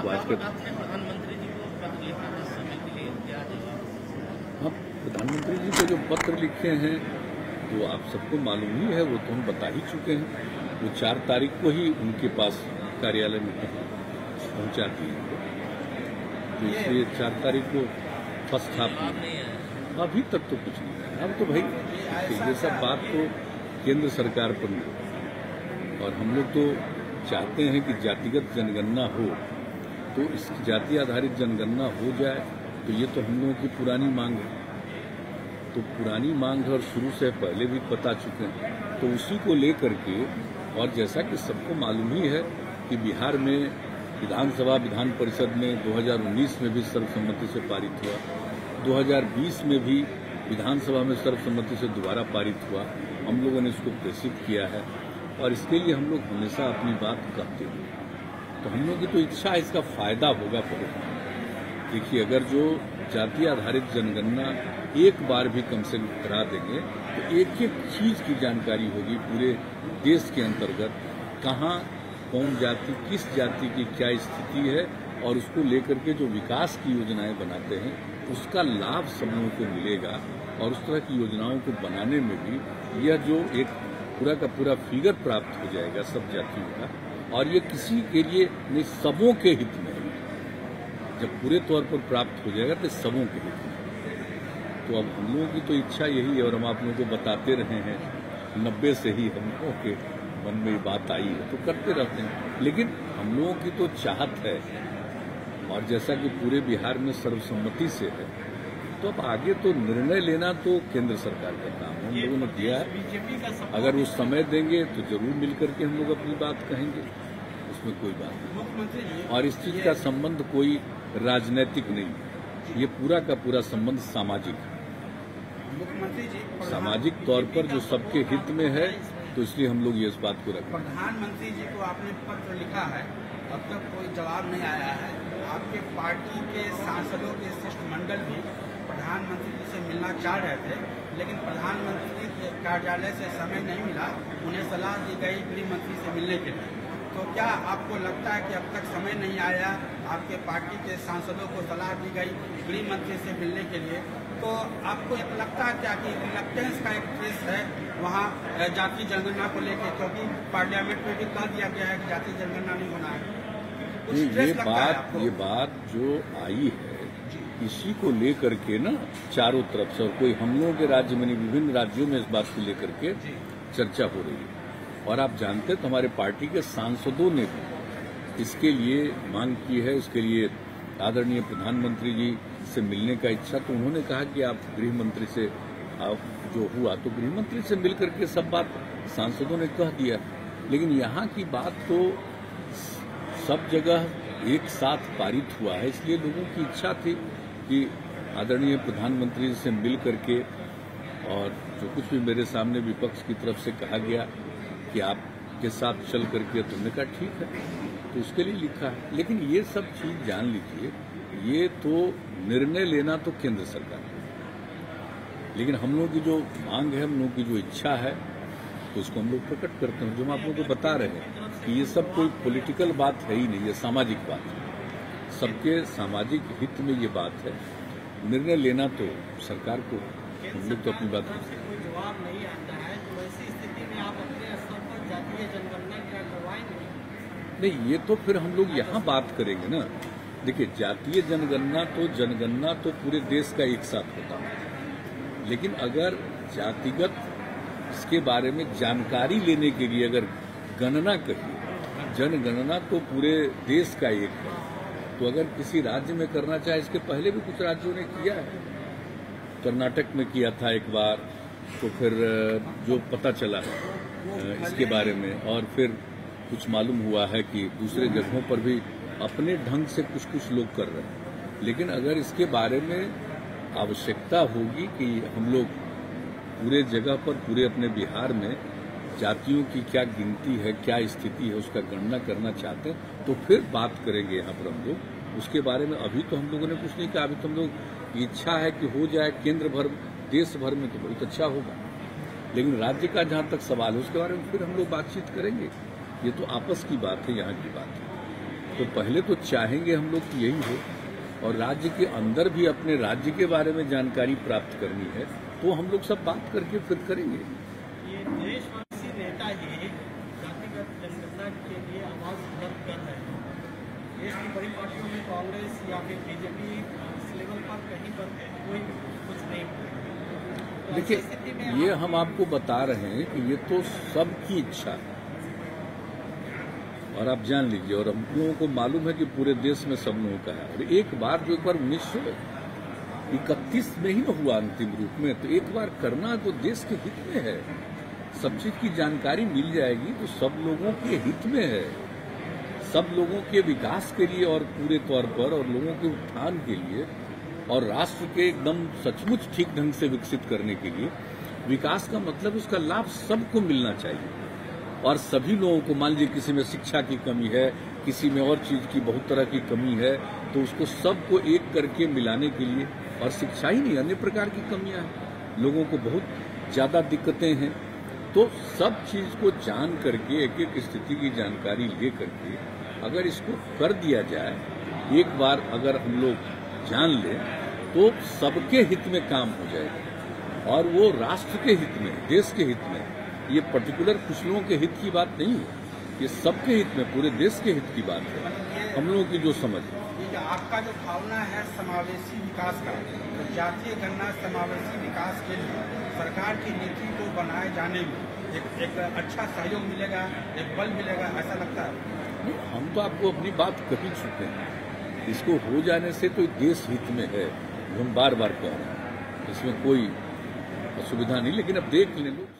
तो आज के प्रधानमंत्री जी को पत्र लिखा है समय के लिए क्या हाँ, प्रधानमंत्री जी को जो पत्र लिखे हैं वो आप सबको मालूम ही है, वो तो हम बता ही चुके हैं। वो 4 तारीख को ही उनके पास कार्यालय में पहुंचा दिए, तो इसलिए 4 तारीख को फर्स्ट हाफ में अभी तक तो कुछ नहीं है। अब तो भाई ये सब बात तो केंद्र सरकार पर नहीं, और हम लोग तो चाहते हैं कि जातिगत जनगणना हो, तो इस जाति आधारित जनगणना हो जाए, तो ये तो हम लोगों की पुरानी मांग है। तो पुरानी मांग है और शुरू से पहले भी बता चुके हैं, तो उसी को लेकर के, और जैसा कि सबको मालूम ही है कि बिहार में विधानसभा विधान परिषद में 2019 में भी सर्वसम्मति से पारित हुआ, 2020 में भी विधानसभा में सर्वसम्मति से दोबारा पारित हुआ। हम लोगों ने इसको प्रेषित किया है और इसके लिए हम लोग हमेशा अपनी बात कहते हैं। तो हम लोग की तो इच्छा है इसका फायदा होगा बहुत। देखिए, अगर जो जाति आधारित जनगणना एक बार भी कम से कम करा देंगे तो एक एक चीज की जानकारी होगी पूरे देश के अंतर्गत, कहाँ कौन जाति किस जाति की क्या स्थिति है, और उसको लेकर के जो विकास की योजनाएं बनाते हैं उसका लाभ सब लोगों को मिलेगा। और उस तरह की योजनाओं को बनाने में भी यह जो एक पूरा का पूरा फिगर प्राप्त हो जाएगा सब जातियों का, और ये किसी के लिए नहीं, सबों के हित में है। जब पूरे तौर पर प्राप्त हो जाएगा तो सबों के हित में। तो अब हम लोगों की तो इच्छा यही है, और हम आप लोगों को बताते रहे हैं, 90 से ही हम लोगों के मन में ये बात आई है, तो करते रहते हैं। लेकिन हम लोगों की तो चाहत है, और जैसा कि पूरे बिहार में सर्वसम्मति से है, तो अब आगे तो निर्णय लेना तो केंद्र सरकार का काम है, हम लोगों ने दिया है। अगर वो समय देंगे तो जरूर मिलकर के हम लोग अपनी बात कहेंगे, उसमें कोई बात नहीं। और इस चीज का संबंध कोई राजनीतिक नहीं है, ये पूरा का पूरा संबंध सामाजिक है। मुख्यमंत्री जी, सामाजिक तौर पर जो सबके हित में है, तो इसलिए हम लोग ये इस बात को रखें। प्रधानमंत्री जी को आपने पत्र लिखा है, अब तक कोई जवाब नहीं आया है। आपके पार्टी के सांसदों के शिष्टमंडल भी प्रधानमंत्री जी से मिलना चाह रहे थे, लेकिन प्रधानमंत्री के कार्यालय से समय नहीं मिला, उन्हें सलाह दी गई गृह मंत्री से मिलने के लिए। तो क्या आपको लगता है कि अब तक समय नहीं आया, आपके पार्टी के सांसदों को सलाह दी गई गृह मंत्री से मिलने के लिए, तो आपको लगता है क्या कि रिलक्टेंस का एक केस है वहाँ जातीय जनगणना को लेकर, क्योंकि पार्लियामेंट में भी कह दिया गया है कि जातीय जनगणना नहीं होना है? ये बात जो आई है इसी को लेकर के ना चारों तरफ से, और कोई हम लोगों के राज्य में नहीं, विभिन्न राज्यों में इस बात को लेकर के चर्चा हो रही है। और आप जानते हैं तो हमारे पार्टी के सांसदों ने भी इसके लिए मांग की है, उसके लिए आदरणीय प्रधानमंत्री जी से मिलने का इच्छा, तो उन्होंने कहा कि आप गृह मंत्री से जो हुआ तो गृह मंत्री से मिलकर के सब बात सांसदों ने कह दिया। लेकिन यहाँ की बात तो सब जगह एक साथ पारित हुआ है, इसलिए लोगों की इच्छा थी कि आदरणीय प्रधानमंत्री से मिल करके, और जो कुछ भी मेरे सामने विपक्ष की तरफ से कहा गया कि आपके साथ चल करके, तुमने कहा ठीक है, तो उसके लिए लिखा है। लेकिन ये सब चीज जान लीजिए, ये तो निर्णय लेना तो केंद्र सरकार है, लेकिन हम लोगों की जो मांग है, हम लोगों की जो इच्छा है, तो उसको हम लोग प्रकट करते हैं। जो हम आप लोगों को बता रहे हैं कि ये सब कोई पॉलिटिकल बात है ही नहीं, ये सामाजिक बात है, सबके सामाजिक हित में ये बात है। निर्णय लेना तो सरकार को, हम लोग तो अपनी बात करते हैं। कोई जवाब नहीं आता है, तो ऐसी स्थिति में आप अपने स्तर पर जातीय जनगणना क्या करवाएंगे? नहीं, ये तो फिर हम लोग यहाँ बात करेंगे ना। देखिए, जातीय जनगणना तो पूरे देश का एक साथ होता है, लेकिन अगर जातिगत इसके बारे में जानकारी लेने के लिए अगर गणना कहिए, जनगणना तो पूरे देश का एक है, तो अगर किसी राज्य में करना चाहे, इसके पहले भी कुछ राज्यों ने किया है, कर्नाटक में किया था एक बार, तो फिर जो पता चला इसके बारे में, और फिर कुछ मालूम हुआ है कि दूसरे जगहों पर भी अपने ढंग से कुछ कुछ लोग कर रहे हैं। लेकिन अगर इसके बारे में आवश्यकता होगी कि हम लोग पूरे जगह पर, पूरे अपने बिहार में जातियों की क्या गिनती है, क्या स्थिति है, उसका गणना करना चाहते हैं, तो फिर बात करेंगे यहाँ पर हम लोग उसके बारे में। अभी तो हम लोगों ने कुछ नहीं कहा, अभी तो हम लोग इच्छा है कि हो जाए केंद्र भर, देश भर में तो बहुत अच्छा होगा, लेकिन राज्य का जहाँ तक सवाल है उसके बारे में फिर हम लोग बातचीत करेंगे। ये तो आपस की बात है, यहाँ की बात है। तो पहले तो चाहेंगे हम लोग कि यही हो और राज्य के अंदर भी अपने राज्य के बारे में जानकारी प्राप्त करनी है तो हम लोग सब बात करके फिर करेंगे। ये देशवासी नेता ही जातिगत जनगणना के लिए आवाज बुलंद कर रहे हैं। देश की बड़ी पार्टियों में कांग्रेस या फिर बीजेपी इस लेवल पर कहीं पर कोई कुछ नहीं बोले। देखिए, ये हम आपको बता रहे हैं कि ये तो सबकी इच्छा है और आप जान लीजिए, और हम लोगों को मालूम है कि पूरे देश में सब लोगों का है। और एक बार 1931 में ही न हुआ अंतिम रूप में, तो एक बार करना तो देश के हित में है। सब चीज की जानकारी मिल जाएगी तो सब लोगों के हित में है, सब लोगों के विकास के लिए और पूरे तौर पर और लोगों के उत्थान के लिए और राष्ट्र के एकदम सचमुच ठीक ढंग से विकसित करने के लिए। विकास का मतलब उसका लाभ सबको मिलना चाहिए और सभी लोगों को। मान लीजिए किसी में शिक्षा की कमी है, किसी में और चीज की बहुत तरह की कमी है, तो उसको सबको एक करके मिलाने के लिए, और शिक्षा ही नहीं अन्य प्रकार की कमियां हैं, लोगों को बहुत ज्यादा दिक्कतें हैं, तो सब चीज को जान करके एक एक स्थिति की जानकारी ले करके अगर इसको कर दिया जाए, एक बार अगर हम लोग जान लें तो सबके हित में काम हो जाएगा और वो राष्ट्र के हित में, देश के हित में। ये पर्टिकुलर कुछ लोगों के हित की बात नहीं है, ये सबके हित में, पूरे देश के हित की बात है, हम लोगों की जो समझ है। आपका जो भावना है समावेशी विकास का, तो जातीय गणना समावेशी विकास के लिए सरकार की नीति को बनाए जाने में एक अच्छा सहयोग मिलेगा, एक बल मिलेगा, ऐसा लगता है? हम तो आपको अपनी बात कह चुके हैं, इसको हो जाने से तो देश हित में है, हम बार बार कह रहे हैं, इसमें कोई असुविधा नहीं। लेकिन अब देख लें लोग।